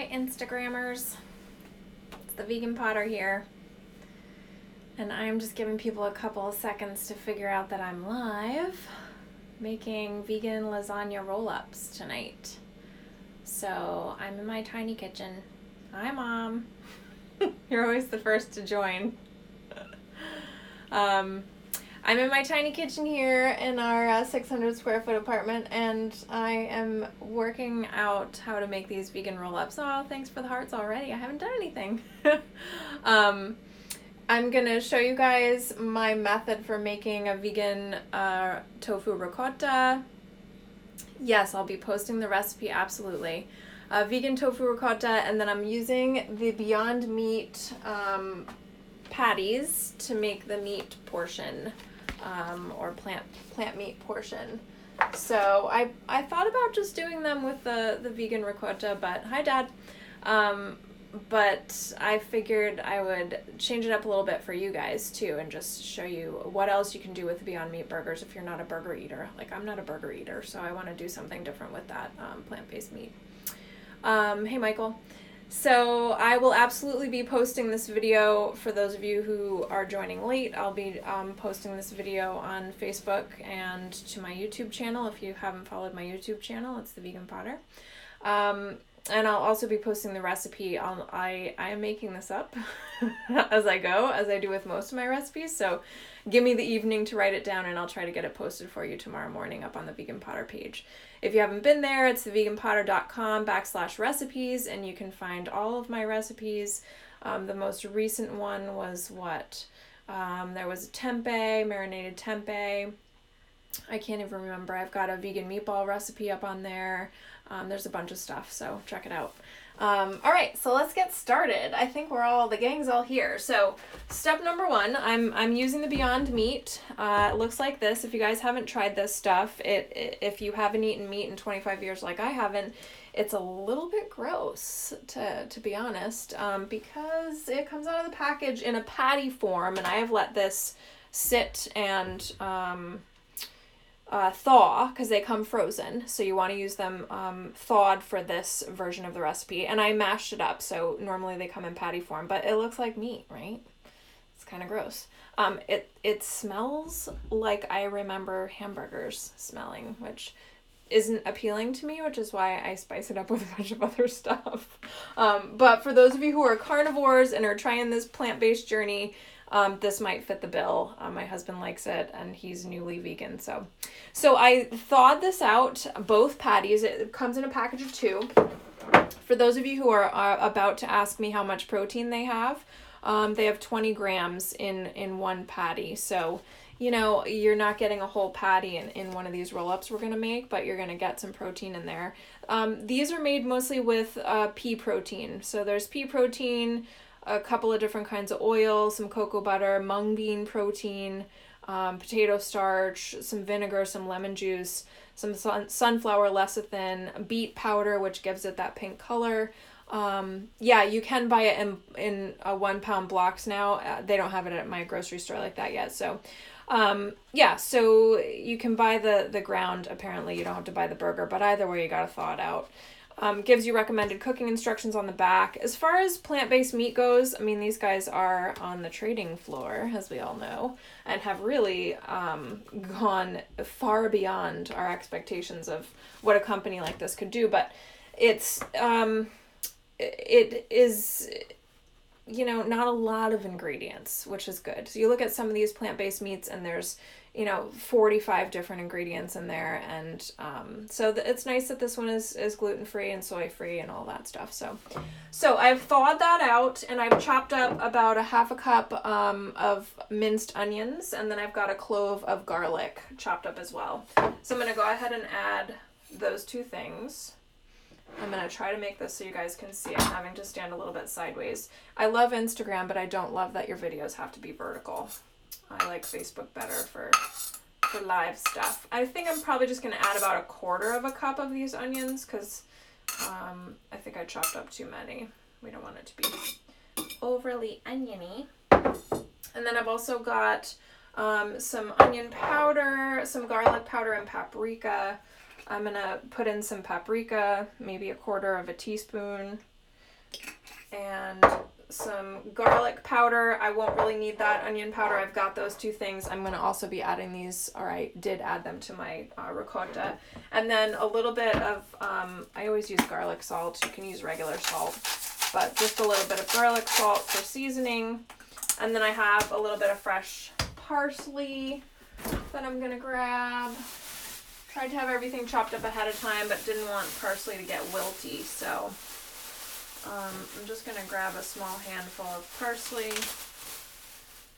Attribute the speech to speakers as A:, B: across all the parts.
A: Hi Instagrammers, it's the Vegan Potter here, and I'm just giving people a couple of seconds to figure out that I'm live making vegan lasagna roll-ups tonight. So I'm in my tiny kitchen. Hi Mom. You're always the first to join. I'm in my tiny kitchen here in our 600 square foot apartment, and I am working out how to make these vegan roll-ups. Oh, thanks for the hearts already. I haven't done anything. I'm going to show you guys my method for making a vegan tofu ricotta. Yes, I'll be posting the recipe, absolutely. Vegan tofu ricotta, and then I'm using the Beyond Meat patties to make the meat portion. Or plant meat portion. So I thought about just doing them with the vegan ricotta, but hi Dad. But I figured I would change it up a little bit for you guys too, and just show you what else you can do with the Beyond Meat burgers if you're not a burger eater. Like, I'm not a burger eater, so I want to do something different with that plant-based meat. Hey Michael. So I will absolutely be posting this video for those of you who are joining late. I'll be posting this video on Facebook and to my YouTube channel. If you haven't followed my YouTube channel, it's The Vegan Potter. And I'll also be posting the recipe. I am making this up as I go, as I do with most of my recipes. So give me the evening to write it down, and I'll try to get it posted for you tomorrow morning up on the Vegan Potter page. If you haven't been there, it's theveganpotter.com/recipes, and you can find all of my recipes. The most recent one was what? There was a tempeh, marinated tempeh. I can't even remember. I've got a vegan meatball recipe up on there. There's a bunch of stuff, so check it out. All right, so let's get started. I think the gang's all here. So step number one, I'm using the Beyond Meat. It looks like this. If you guys haven't tried this stuff, if you haven't eaten meat in 25 years like I haven't, it's a little bit gross, to be honest, because it comes out of the package in a patty form, and I have let this sit and thaw, because they come frozen, so you want to use them thawed for this version of the recipe. And I mashed it up, so normally they come in patty form, but it looks like meat, right? It's kind of gross. It smells like I remember hamburgers smelling, which isn't appealing to me, which is why I spice it up with a bunch of other stuff. But for those of you who are carnivores and are trying this plant-based journey, this might fit the bill. My husband likes it, and he's newly vegan. So I thawed this out, both patties. It comes in a package of 2. For those of you who are about to ask me how much protein they have 20 grams in one patty. So, you're not getting a whole patty in one of these roll-ups we're going to make, but you're going to get some protein in there. These are made mostly with pea protein. So there's pea protein, a couple of different kinds of oil, some cocoa butter, mung bean protein, potato starch, some vinegar, some lemon juice, some sunflower lecithin, beet powder, which gives it that pink color. You can buy it in 1 pound blocks now. They don't have it at my grocery store like that yet. So, so you can buy the ground. Apparently you don't have to buy the burger, but either way, you got to thaw it out. Gives you recommended cooking instructions on the back. As far as plant-based meat goes, I mean, these guys are on the trading floor, as we all know, and have really gone far beyond our expectations of what a company like this could do. But it is, not a lot of ingredients, which is good. So you look at some of these plant-based meats, and there's 45 different ingredients in there, and so it's nice that this one is gluten-free and soy-free and all that stuff. So I've thawed that out, and I've chopped up about a half a cup of minced onions, and then I've got a clove of garlic chopped up as well. So I'm going to go ahead and add those 2 things. I'm going to try to make this so you guys can see. I'm having to stand a little bit sideways. I love Instagram, but I don't love that your videos have to be vertical. I like Facebook better for live stuff. I think I'm probably just going to add about 1/4 cup of these onions, because I think I chopped up too many. We don't want it to be overly oniony. And then I've also got some onion powder, some garlic powder, and paprika. I'm going to put in some paprika, maybe 1/4 teaspoon. and some garlic powder. I won't really need that. Onion powder, I've got those two things. I'm going to also be adding these, or I did add them to my ricotta. And then a little bit of, I always use garlic salt. You can use regular salt, but just a little bit of garlic salt for seasoning. And then I have a little bit of fresh parsley that I'm going to grab. Tried to have everything chopped up ahead of time, but didn't want parsley to get wilty, so I'm just going to grab a small handful of parsley,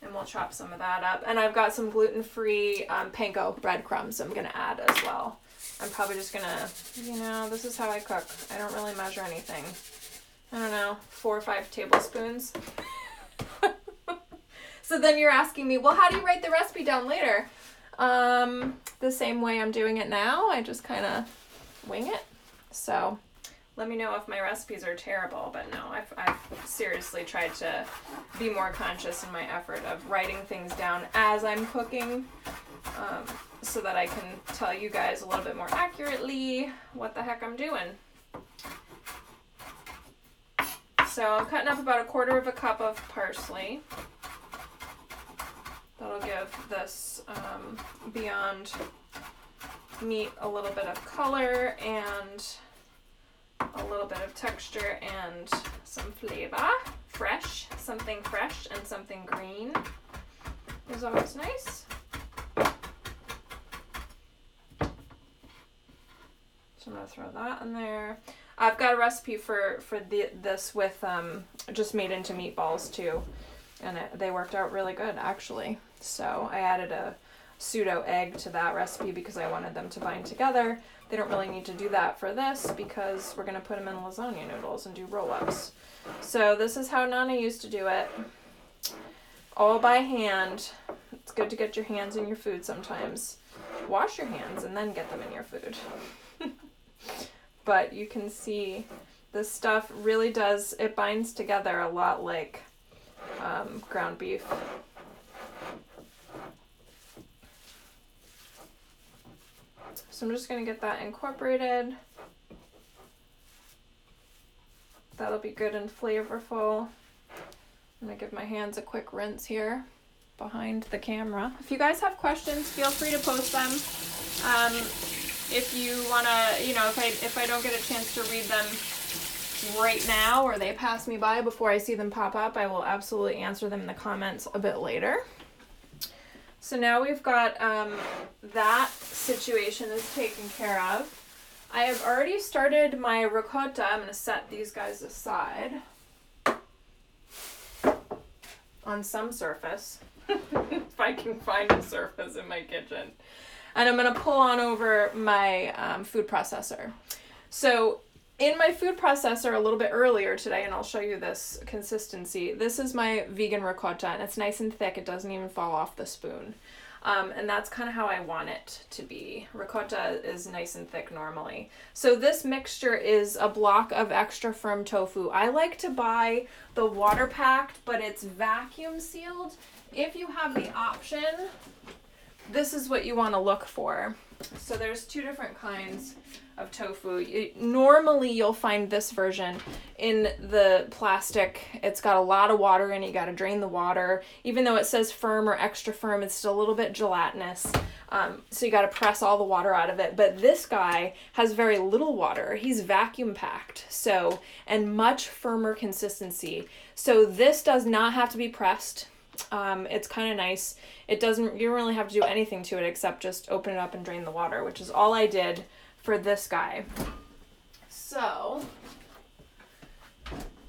A: and we'll chop some of that up. And I've got some gluten-free panko breadcrumbs I'm going to add as well. I'm probably just going to, this is how I cook. I don't really measure anything. I don't know, 4 or 5 tablespoons. So then you're asking me, well, how do you write the recipe down later? The same way I'm doing it now. I just kind of wing it. So let me know if my recipes are terrible, but no, I've seriously tried to be more conscious in my effort of writing things down as I'm cooking, so that I can tell you guys a little bit more accurately what the heck I'm doing. So I'm cutting up about 1/4 cup of parsley. That'll give this Beyond Meat a little bit of color and a little bit of texture and some flavor. Fresh, something fresh and something green is always nice. So I'm going to throw that in there. I've got a recipe for this with just made into meatballs too. And they worked out really good, actually. So I added a pseudo egg to that recipe because I wanted them to bind together. They don't really need to do that for this because we're going to put them in lasagna noodles and do roll-ups. So this is how Nana used to do it. All by hand. It's good to get your hands in your food sometimes. Wash your hands and then get them in your food. But you can see this stuff really does, it binds together a lot like ground beef. So I'm just going to get that incorporated. That'll be good and flavorful. I'm going to give my hands a quick rinse here behind the camera. If you guys have questions, feel free to post them. If you want to, if I don't get a chance to read them right now or they pass me by before I see them pop up, I will absolutely answer them in the comments a bit later. So now we've got that situation is taken care of. I have already started my ricotta. I'm going to set these guys aside on some surface, if I can find a surface in my kitchen. And I'm going to pull on over my food processor. So in my food processor a little bit earlier today, and I'll show you this consistency, this is my vegan ricotta, and it's nice and thick. It doesn't even fall off the spoon. And that's kind of how I want it to be. Ricotta is nice and thick normally. So this mixture is a block of extra firm tofu. I like to buy the water packed, but it's vacuum sealed. If you have the option, this is what you want to look for. So there's 2 different kinds of tofu. Normally you'll find this version in the plastic. It's got a lot of water in it. You got to drain the water. Even though it says firm or extra firm, it's still a little bit gelatinous. So you got to press all the water out of it. But this guy has very little water. He's vacuum packed. So, and much firmer consistency. So this does not have to be pressed. It's kind of nice. You don't really have to do anything to it except just open it up and drain the water, which is all I did for this guy. So,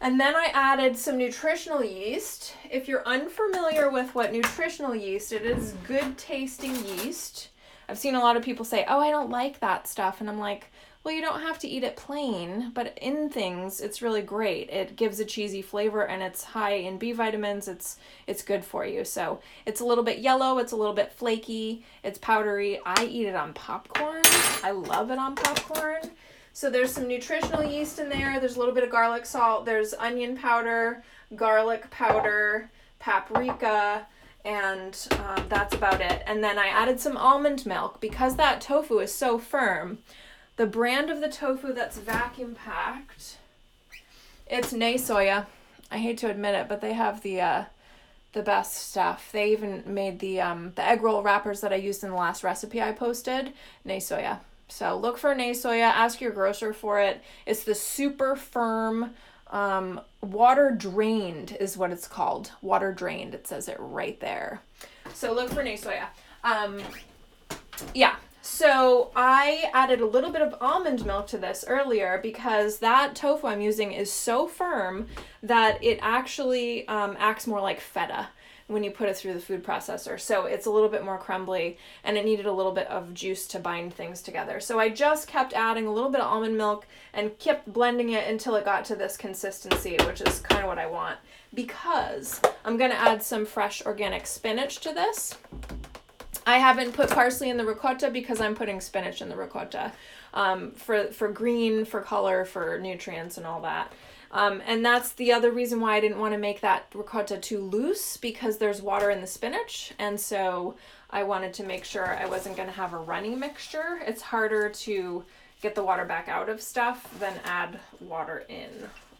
A: and then I added some nutritional yeast. If you're unfamiliar with what nutritional yeast, it is good tasting yeast. I've seen a lot of people say, oh, I don't like that stuff. And I'm like, well, you don't have to eat it plain, but in things, it's really great. It gives a cheesy flavor and it's high in B vitamins. It's good for you. So it's a little bit yellow. It's a little bit flaky. It's powdery. I eat it on popcorn. I love it on popcorn. So there's some nutritional yeast in there. There's a little bit of garlic salt. There's onion powder, garlic powder, paprika, and that's about it. And then I added some almond milk because that tofu is so firm. The brand of the tofu that's vacuum packed It's Nay Soya. I hate to admit it, but they have the best stuff. They even made the egg roll wrappers that I used in the last recipe I posted. Nay Soya. So look for Nay Soya. Ask your grocer for it. It's the super firm, water drained is what it's called. Water drained. It says it right there. So look for Nay Soya. Yeah. So I added a little bit of almond milk to this earlier because that tofu I'm using is so firm that it actually acts more like feta when you put it through the food processor. So it's a little bit more crumbly and it needed a little bit of juice to bind things together. So I just kept adding a little bit of almond milk and kept blending it until it got to this consistency, which is kind of what I want, because I'm going to add some fresh organic spinach to this. I haven't put parsley in the ricotta because I'm putting spinach in the ricotta for green, for color, for nutrients and all that. And that's the other reason why I didn't want to make that ricotta too loose, because there's water in the spinach. And so I wanted to make sure I wasn't going to have a runny mixture. It's harder to get the water back out of stuff than add water in,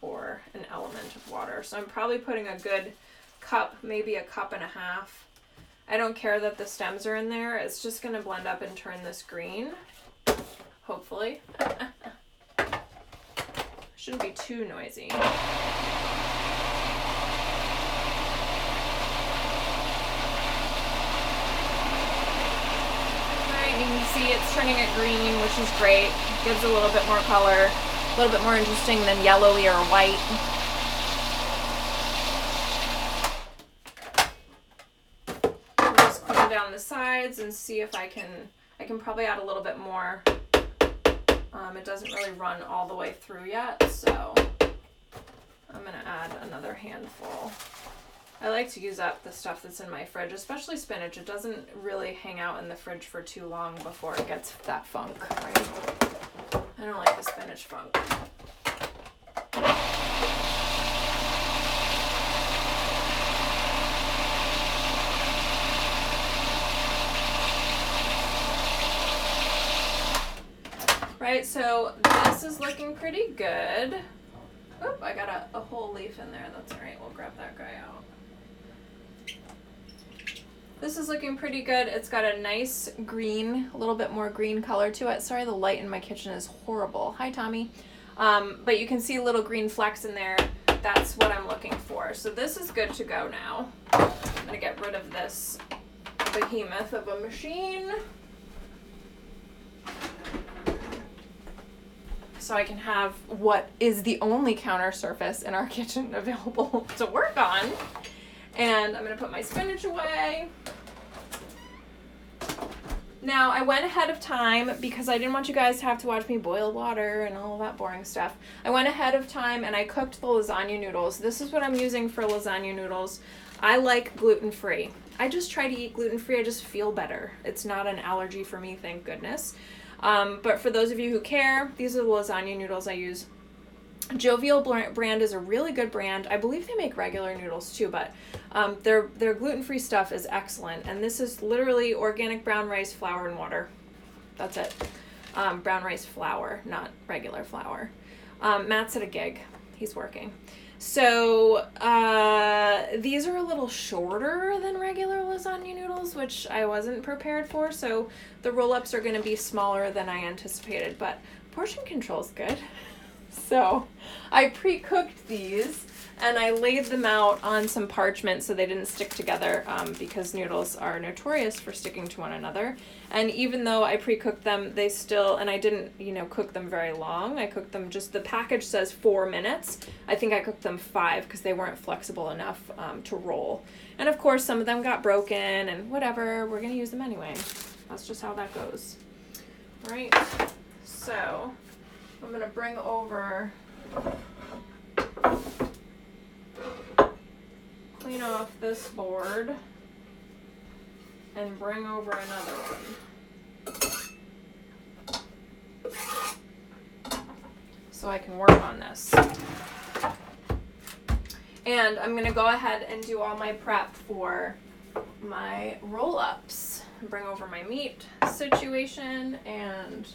A: or an element of water. So I'm probably putting a good cup, maybe a cup and a half. I don't care that the stems are in there. It's just going to blend up and turn this green, hopefully. Shouldn't be too noisy. All right, you can see it's turning it green, which is great. Gives a little bit more color, a little bit more interesting than yellowy or white. Down the sides and see if I can probably add a little bit more. It doesn't really run all the way through yet, so I'm gonna add another handful. I like to use up the stuff that's in my fridge, especially spinach. It doesn't really hang out in the fridge for too long before it gets that funk, right? I don't like the spinach funk. Right, so this is looking pretty good. Oop, I got a whole leaf in there. That's all right. We'll grab that guy out. This is looking pretty good. It's got a nice green, a little bit more green color to it. Sorry, the light in my kitchen is horrible. Hi, Tommy. But you can see little green flecks in there. That's what I'm looking for. So this is good to go now. I'm going to get rid of this behemoth of a machine, so I can have what is the only counter surface in our kitchen available to work on. And I'm gonna put my spinach away. Now, I went ahead of time because I didn't want you guys to have to watch me boil water and all that boring stuff. I went ahead of time and I cooked the lasagna noodles. This is what I'm using for lasagna noodles. I like gluten-free. I just try to eat gluten-free. I just feel better. It's not an allergy for me, thank goodness. But for those of you who care, these are the lasagna noodles I use. Jovial brand is a really good brand. I believe they make regular noodles too, but their gluten-free stuff is excellent. And this is literally organic brown rice, flour, and water. That's it. Brown rice flour, not regular flour. Matt's at a gig. He's working. So these are a little shorter than regular lasagna noodles, which I wasn't prepared for. So the roll-ups are going to be smaller than I anticipated, but portion control's good. So I pre-cooked these and I laid them out on some parchment so they didn't stick together, because noodles are notorious for sticking to one another. And even though I pre-cooked them, they still, and I didn't, cook them very long. I cooked them the package says 4 minutes. I think I cooked them 5 because they weren't flexible enough to roll. And of course, some of them got broken and whatever, we're gonna use them anyway. That's just how that goes. All right, so I'm gonna bring over, clean off this board and bring over another one so I can work on this. And I'm gonna go ahead and do all my prep for my roll-ups. bring over my meat situation, and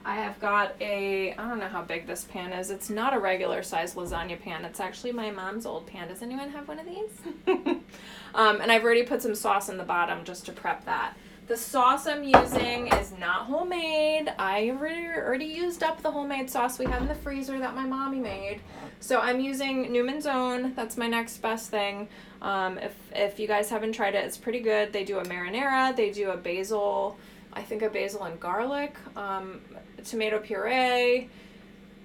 A: I have got I don't know how big this pan is. It's not a regular size lasagna pan. It's actually my mom's old pan. Does anyone have one of these? And I've already put some sauce in the bottom just to prep that. The sauce I'm using is not homemade. I already used up the homemade sauce we had in the freezer that my mommy made. So I'm using Newman's Own. That's my next best thing. If you guys haven't tried it, it's pretty good. They do a marinara. They do a basil and garlic, tomato puree,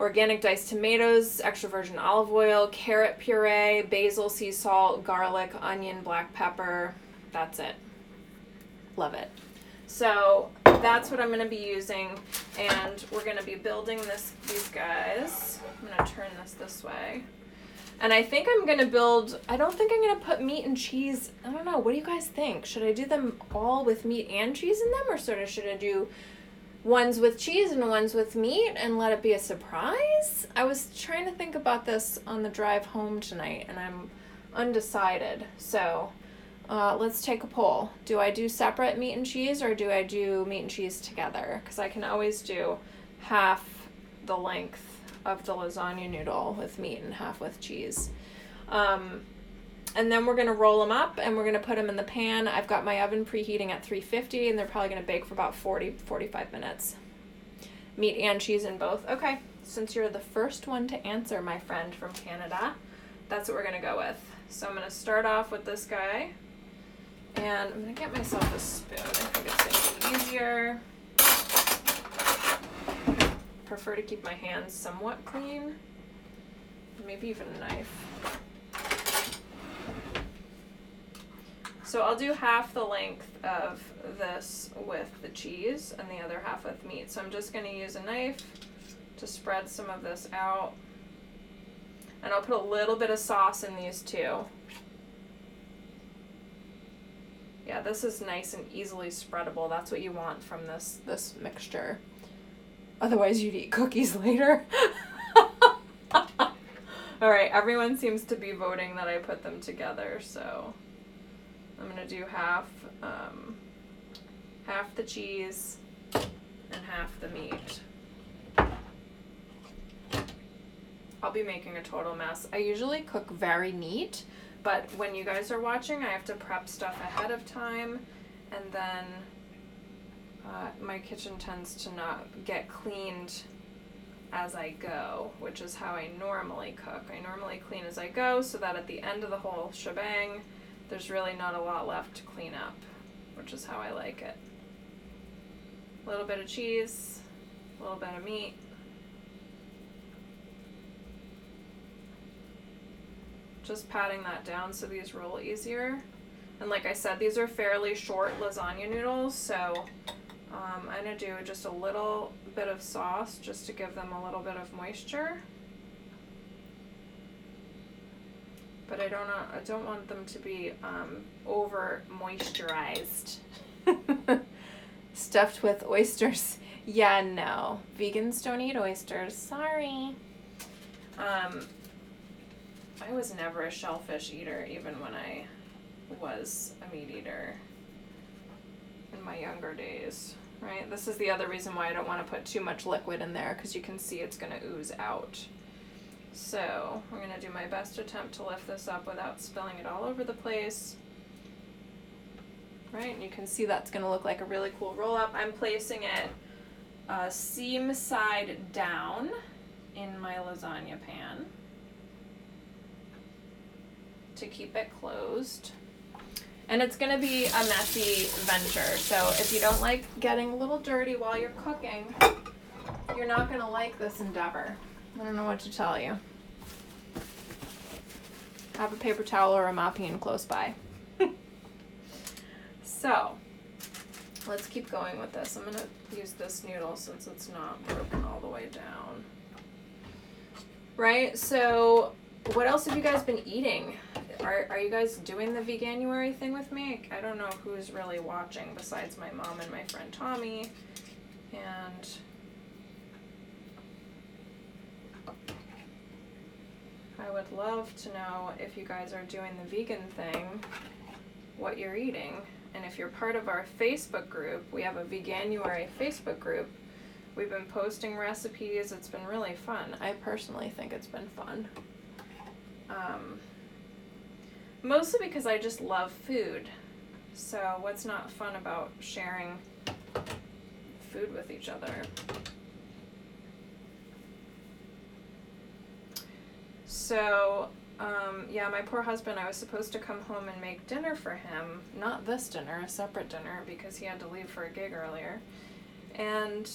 A: organic diced tomatoes, extra virgin olive oil, carrot puree, basil, sea salt, garlic, onion, black pepper. That's it. Love it. So that's what I'm going to be using, and we're going to be building these guys. I'm going to turn this way. And I think I'm going to build, I don't think I'm going to put meat and cheese. I don't know. What do you guys think? Should I do them all with meat and cheese in them, or should I do ones with cheese and ones with meat and let it be a surprise? I was trying to think about this on the drive home tonight, and I'm undecided. So let's take a poll. Do I do separate meat and cheese, or do I do meat and cheese together? Because I can always do half the length of the lasagna noodle with meat and half with cheese. And then we're going to roll them up, and we're going to put them in the pan. I've got my oven preheating at 350, and they're probably going to bake for about 45 minutes. Meat and cheese in both. Okay, since you're the first one to answer, my friend from Canada, that's what we're going to go with. So I'm going to start off with this guy. And I'm going to get myself a spoon. I think it's going to be easier. I prefer to keep my hands somewhat clean. Maybe even a knife. So I'll do half the length of this with the cheese and the other half with meat. So I'm just going to use a knife to spread some of this out. And I'll put a little bit of sauce in these too. Yeah, this is nice and easily spreadable. That's what you want from this mixture. Otherwise, you'd eat cookies later. All right, everyone seems to be voting that I put them together, so I'm gonna do half the cheese and half the meat. I'll be making a total mess. I usually cook very neat, but when you guys are watching, I have to prep stuff ahead of time, and then my kitchen tends to not get cleaned as I go, which is how I normally cook. I normally clean as I go so that at the end of the whole shebang, there's really not a lot left to clean up, which is how I like it. A little bit of cheese, a little bit of meat. Just patting that down so these roll easier. And like I said, these are fairly short lasagna noodles, so I'm going to do just a little bit of sauce just to give them a little bit of moisture. But I don't want them to be over moisturized. Stuffed with oysters. Yeah, no. Vegans don't eat oysters. Sorry. I was never a shellfish eater, even when I was a meat eater in my younger days, right? This is the other reason why I don't want to put too much liquid in there, because you can see it's going to ooze out. So I'm going to do my best attempt to lift this up without spilling it all over the place. Right, and you can see that's going to look like a really cool roll-up. I'm placing it seam side down in my lasagna pan to keep it closed. And it's going to be a messy venture, so if you don't like getting a little dirty while you're cooking, you're not going to like this endeavor. I don't know what to tell you. Have a paper towel or a mop-in close by. So, let's keep going with this. I'm going to use this noodle since it's not broken all the way down. Right, so what else have you guys been eating? Are you guys doing the Veganuary thing with me? I don't know who's really watching besides my mom and my friend Tommy. And I would love to know if you guys are doing the vegan thing, what you're eating, And if you're part of our Facebook group, we have a Veganuary Facebook group. We've been posting recipes. It's been really fun. I personally think it's been fun. Mostly because I just love food. So what's not fun about sharing food with each other? So, yeah, my poor husband, I was supposed to come home and make dinner for him. Not this dinner, a separate dinner, because he had to leave for a gig earlier. And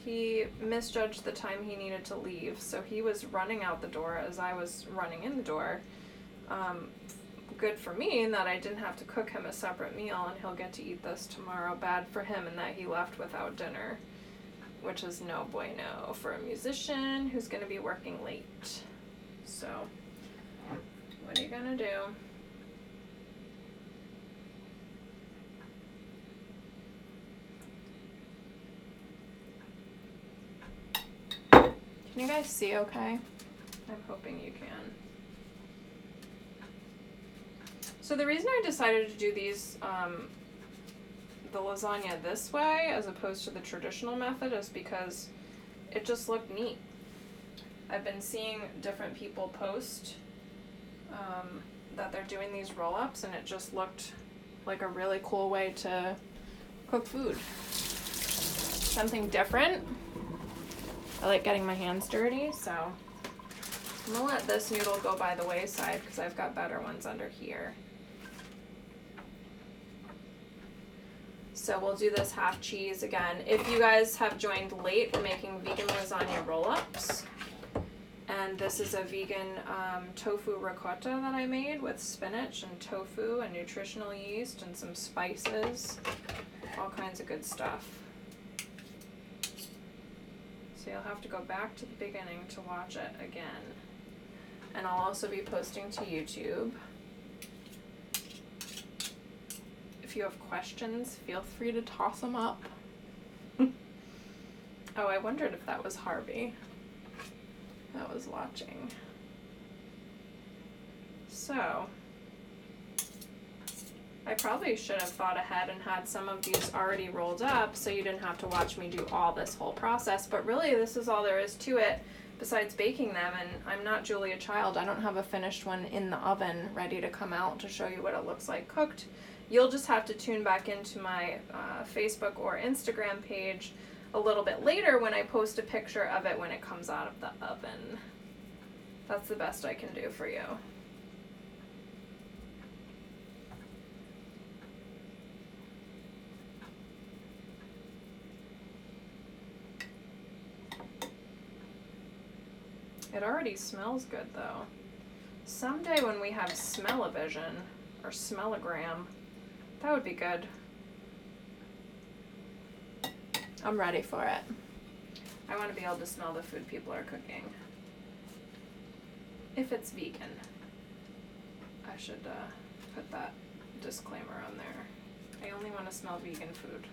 A: he misjudged the time he needed to leave, so he was running out the door as I was running in the door. Good for me in that I didn't have to cook him a separate meal, and he'll get to eat this tomorrow. Bad for him in that he left without dinner, which is no bueno for a musician who's going to be working late. So, what are you going to do? Can you guys see okay? I'm hoping you can. So the reason I decided to do these, the lasagna this way as opposed to the traditional method is because it just looked neat. I've been seeing different people post that they're doing these roll-ups, and it just looked like a really cool way to cook food. Something different. I like getting my hands dirty, so I'm gonna let this noodle go by the wayside because I've got better ones under here. So we'll do this half cheese again. If you guys have joined late, we're making vegan lasagna roll-ups. And this is a vegan tofu ricotta that I made with spinach and tofu and nutritional yeast and some spices. All kinds of good stuff. So you'll have to go back to the beginning to watch it again. And I'll also be posting to YouTube. If you have questions, feel free to toss them up. Oh, I wondered if that was Harvey that was watching. So, I probably should have thought ahead and had some of these already rolled up so you didn't have to watch me do all this whole process, but really this is all there is to it besides baking them, and I'm not Julia Child. I don't have a finished one in the oven ready to come out to show you what it looks like cooked. You'll just have to tune back into my Facebook or Instagram page a little bit later when I post a picture of it when it comes out of the oven. That's the best I can do for you. It already smells good though. Someday when we have smell-o-vision or smellogram, that would be good. I'm ready for it. I want to be able to smell the food people are cooking. If it's vegan. I should put that disclaimer on there. I only want to smell vegan food.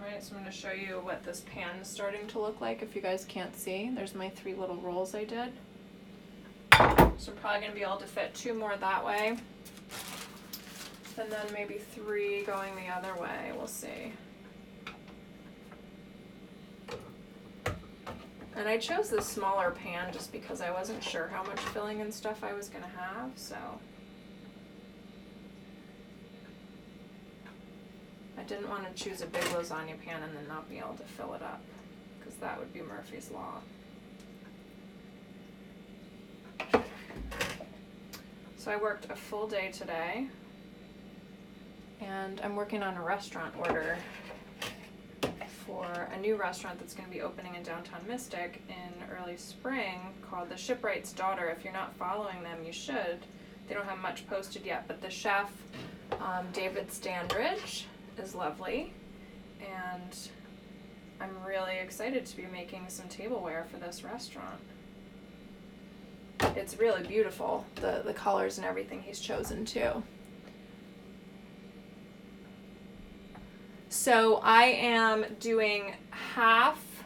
A: Alright, so I'm going to show you what this pan is starting to look like if you guys can't see. There's my 3 little rolls I did. So I'm probably going to be able to fit 2 more that way. And then maybe 3 going the other way. We'll see. And I chose this smaller pan just because I wasn't sure how much filling and stuff I was going to have, so I didn't want to choose a big lasagna pan and then not be able to fill it up, because that would be Murphy's Law. So I worked a full day today, and I'm working on a restaurant order for a new restaurant that's going to be opening in downtown Mystic in early spring called The Shipwright's Daughter. If you're not following them, you should. They don't have much posted yet, but the chef, David Standridge, is lovely, and I'm really excited to be making some tableware for this restaurant. It's really beautiful, the colors and everything he's chosen too. So I am doing half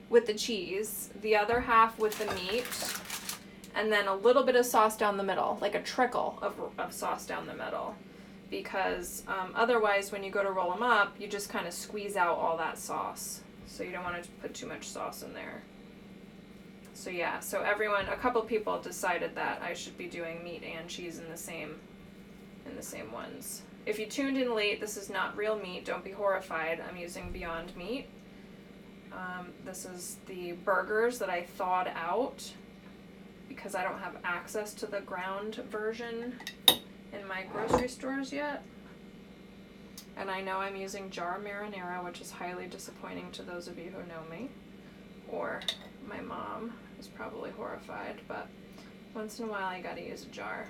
A: with the cheese, the other half with the meat, and then a little bit of sauce down the middle, like a trickle of sauce down the middle. Because otherwise, when you go to roll them up, you just kind of squeeze out all that sauce. So you don't want to put too much sauce in there. So yeah, so a couple people decided that I should be doing meat and cheese in the same ones. If you tuned in late, this is not real meat. Don't be horrified. I'm using Beyond Meat. This is the burgers that I thawed out because I don't have access to the ground version in my grocery stores yet. And I know I'm using jar marinara, which is highly disappointing to those of you who know me. Or my mom is probably horrified, but once in a while I gotta use a jar.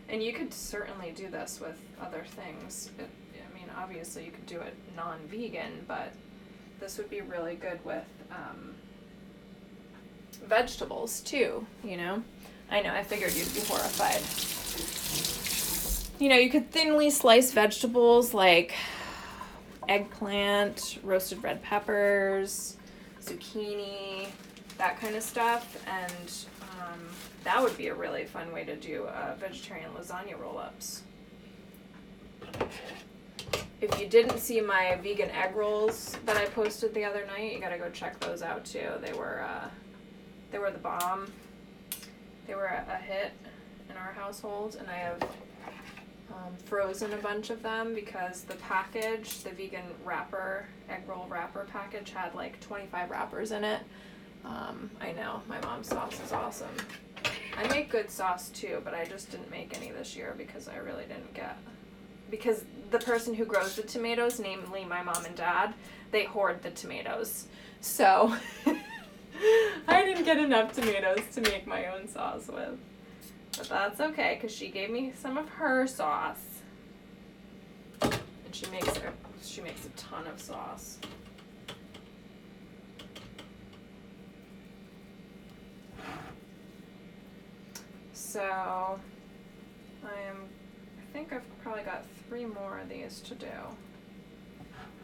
A: And you could certainly do this with other things. I mean, obviously you could do it non-vegan, but this would be really good with vegetables too, you know? I know, I figured you'd be horrified. You know, you could thinly slice vegetables like eggplant, roasted red peppers, zucchini, that kind of stuff, and that would be a really fun way to do vegetarian lasagna roll-ups. If you didn't see my vegan egg rolls that I posted the other night, you gotta go check those out too. They were the bomb. They were a hit in our household, and I have frozen a bunch of them because the package, the vegan wrapper, egg roll wrapper package, had like 25 wrappers in it. I know, my mom's sauce is awesome. I make good sauce too, but I just didn't make any this year because I really didn't get... Because the person who grows the tomatoes, namely my mom and dad, they hoard the tomatoes. So I didn't get enough tomatoes to make my own sauce with. But that's okay, because she gave me some of her sauce. And she makes a ton of sauce. So I think I've probably got 3 more of these to do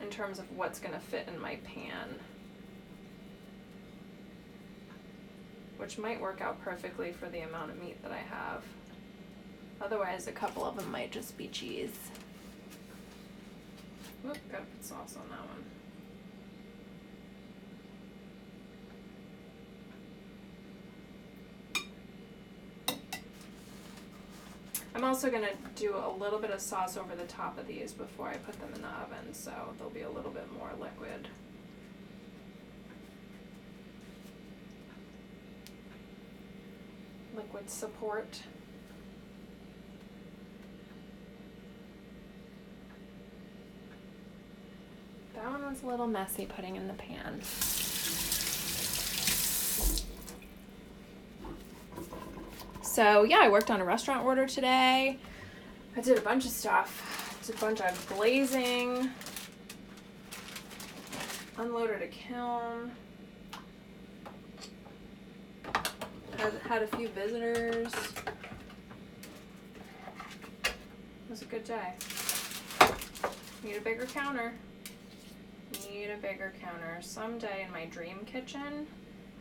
A: in terms of what's going to fit in my pan, which might work out perfectly for the amount of meat that I have. Otherwise, a couple of them might just be cheese. Oop, gotta put sauce on that one. I'm also going to do a little bit of sauce over the top of these before I put them in the oven, so they'll be a little bit more liquid. Liquid support. That one was a little messy putting in the pan. So yeah, I worked on a restaurant order today. I did a bunch of stuff. Did a bunch of glazing. Unloaded a kiln. Had a few visitors. It was a good day. Need a bigger counter. Need a bigger counter. Someday in my dream kitchen,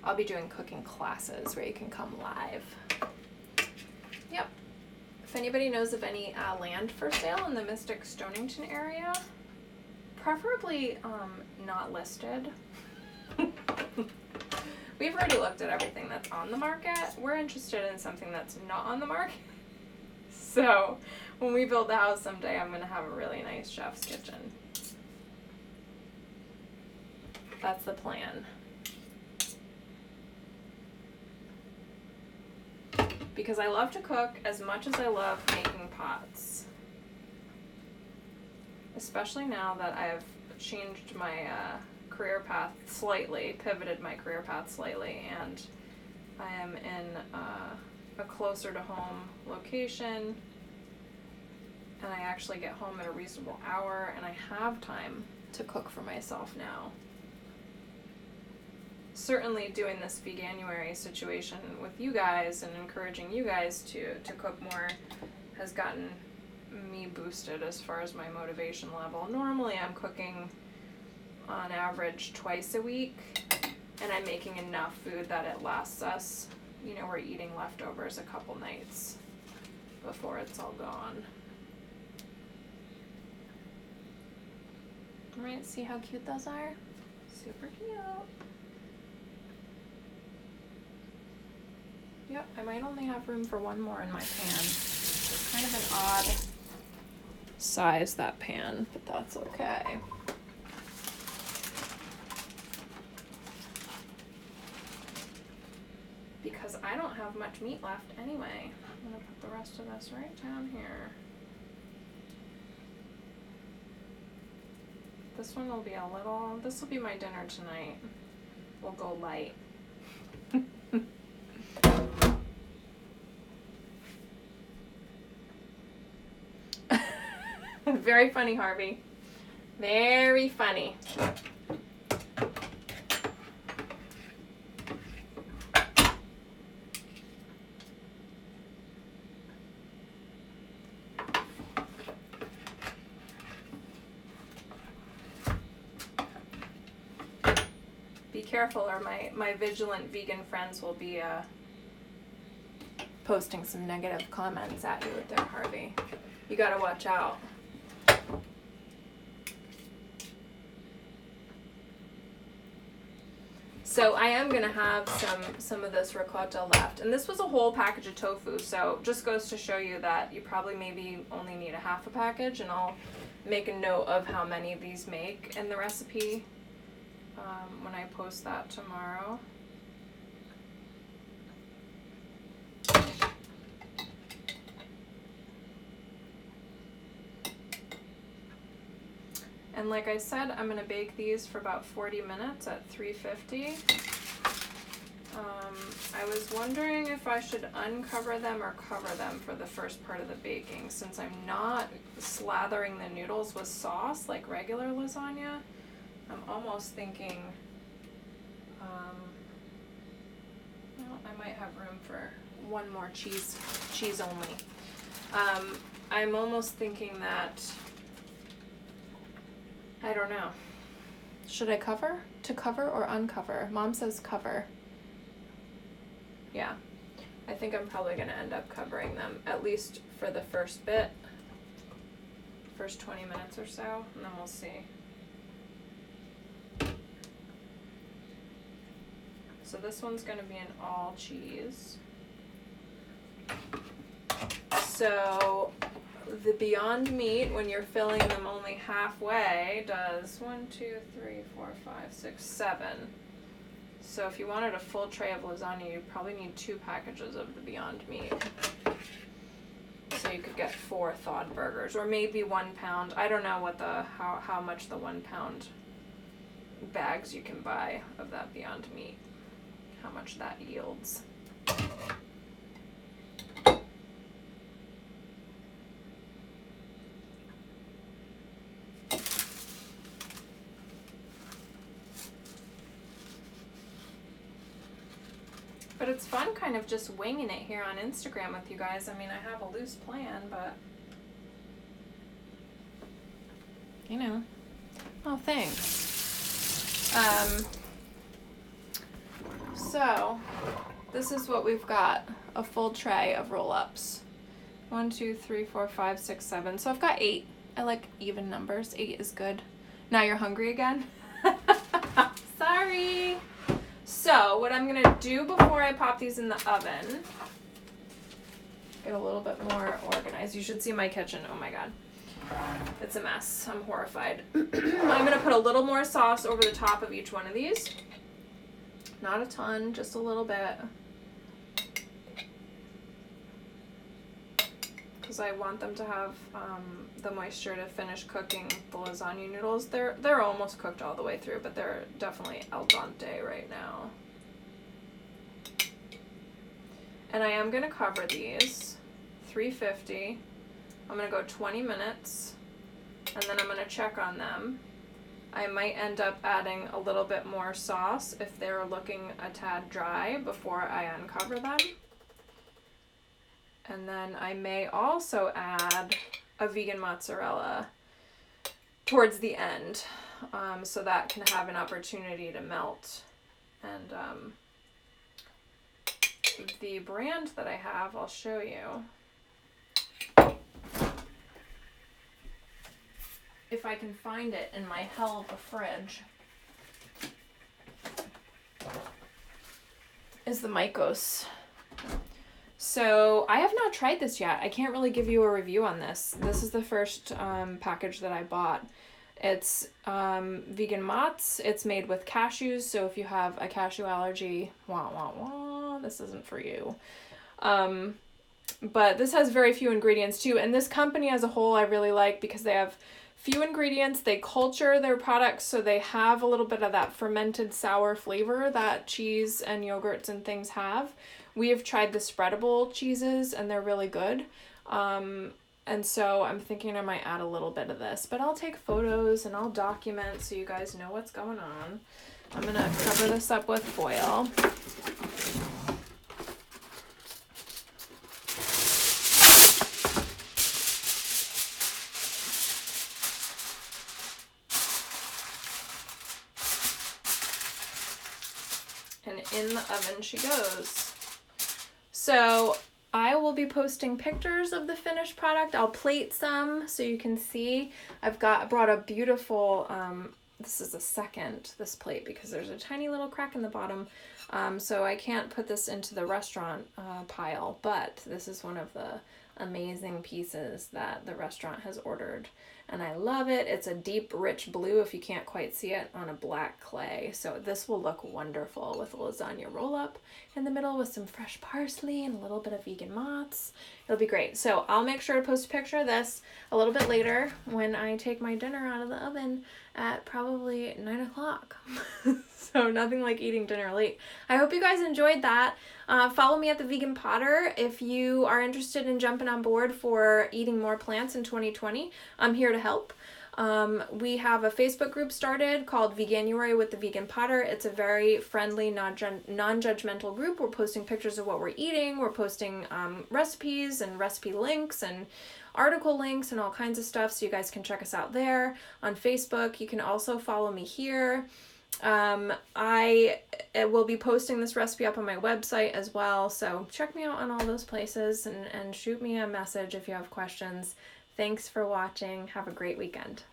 A: I'll be doing cooking classes where you can come live. Yep. If anybody knows of any land for sale in the Mystic Stonington area, preferably not listed. We've already looked at everything that's on the market. We're interested in something that's not on the market. So when we build the house someday, I'm going to have a really nice chef's kitchen. That's the plan. Because I love to cook as much as I love making pots. Especially now that I've changed my career path slightly, pivoted my career path slightly, and I am in a closer to home location, and I actually get home at a reasonable hour, and I have time to cook for myself now. Certainly doing this Veganuary situation with you guys and encouraging you guys to cook more has gotten me boosted as far as my motivation level. Normally I'm cooking on average twice a week, and I'm making enough food that it lasts us. You know, we're eating leftovers a couple nights before it's all gone. Alright, see how cute those are? Super cute. Yep, I might only have room for one more in my pan. It's kind of an odd size, that pan, but that's okay. Because I don't have much meat left anyway. I'm gonna put the rest of this right down here. This one will be a little, this will be my dinner tonight. We'll go light. Very funny, Harvey. Very funny. Be careful, or my vigilant vegan friends will be posting some negative comments at you there, Harvey. You gotta watch out. So I am gonna have some of this ricotta left, and this was a whole package of tofu, so just goes to show you that you probably maybe only need a half a package, and I'll make a note of how many of these make in the recipe when I post that tomorrow. And like I said, I'm gonna bake these for about 40 minutes at 350. I was wondering if I should uncover them or cover them for the first part of the baking, since I'm not slathering the noodles with sauce like regular lasagna. I'm almost thinking, well, I might have room for one more cheese only. I'm almost thinking that, I don't know. Should I cover? To cover or uncover? Mom says cover. Yeah. I think I'm probably going to end up covering them, at least for the first bit. First 20 minutes or so, and then we'll see. So this one's going to be an all cheese. So the Beyond Meat, when you're filling them only halfway, does 1, 2, 3, 4, 5, 6, 7. So if you wanted a full tray of lasagna, you'd probably need 2 packages of the Beyond Meat. So you could get 4 thawed burgers, or maybe 1 pound. I don't know what how much the 1 pound bags you can buy of that Beyond Meat, how much that yields. But it's fun kind of just winging it here on Instagram with you guys. I mean, I have a loose plan, but, you know. Oh, thanks. So, this is what we've got. A full tray of roll-ups. 1, 2, 3, 4, 5, 6, 7. So I've got 8. I like even numbers. 8 is good. Now you're hungry again? Sorry. So what I'm going to do before I pop these in the oven, get a little bit more organized. You should see my kitchen. Oh my god. It's a mess. I'm horrified. I'm going to put a little more sauce over the top of each one of these. Not a ton, just a little bit. Because I want them to have the moisture to finish cooking the lasagna noodles. They're almost cooked all the way through, but they're definitely al dente right now. And I am going to cover these, 350. I'm going to go 20 minutes, and then I'm going to check on them. I might end up adding a little bit more sauce if they're looking a tad dry before I uncover them. And then I may also add a vegan mozzarella towards the end, so that can have an opportunity to melt. And the brand that I have, I'll show you. If I can find it in my hell of a fridge, is the Mycos. So I have not tried this yet. I can't really give you a review on this. This is the first package that I bought. It's vegan mozz. It's made with cashews, so if you have a cashew allergy, wah wah wah, this isn't for you. But this has very few ingredients too, and this company as a whole I really like because they have few ingredients. They culture their products so they have a little bit of that fermented sour flavor that cheese and yogurts and things have. We have tried the spreadable cheeses and they're really good. And so I'm thinking I might add a little bit of this, but I'll take photos and I'll document so you guys know what's going on. I'm gonna cover this up with foil. And in the oven she goes. So I will be posting pictures of the finished product. I'll plate some so you can see. I brought a beautiful, this is this plate, because there's a tiny little crack in the bottom. So I can't put this into the restaurant pile, but this is one of the amazing pieces that the restaurant has ordered. And I love it. It's a deep, rich blue, if you can't quite see it, on a black clay. So this will look wonderful with a lasagna roll-up in the middle with some fresh parsley and a little bit of vegan mozz. It'll be great. So I'll make sure to post a picture of this a little bit later when I take my dinner out of the oven at probably 9 o'clock. So nothing like eating dinner late. I hope you guys enjoyed that. Follow me at the Vegan Potter if you are interested in jumping on board for eating more plants in 2020. I'm here to help. We have a Facebook group started called Veganuary with the Vegan Potter. It's a very friendly, non-judgmental group. We're posting pictures of what we're eating. We're posting recipes and recipe links and article links and all kinds of stuff, so you guys can check us out there on Facebook. You can also follow me here. I will be posting this recipe up on my website as well, so check me out on all those places and shoot me a message if you have questions. Thanks for watching. Have a great weekend.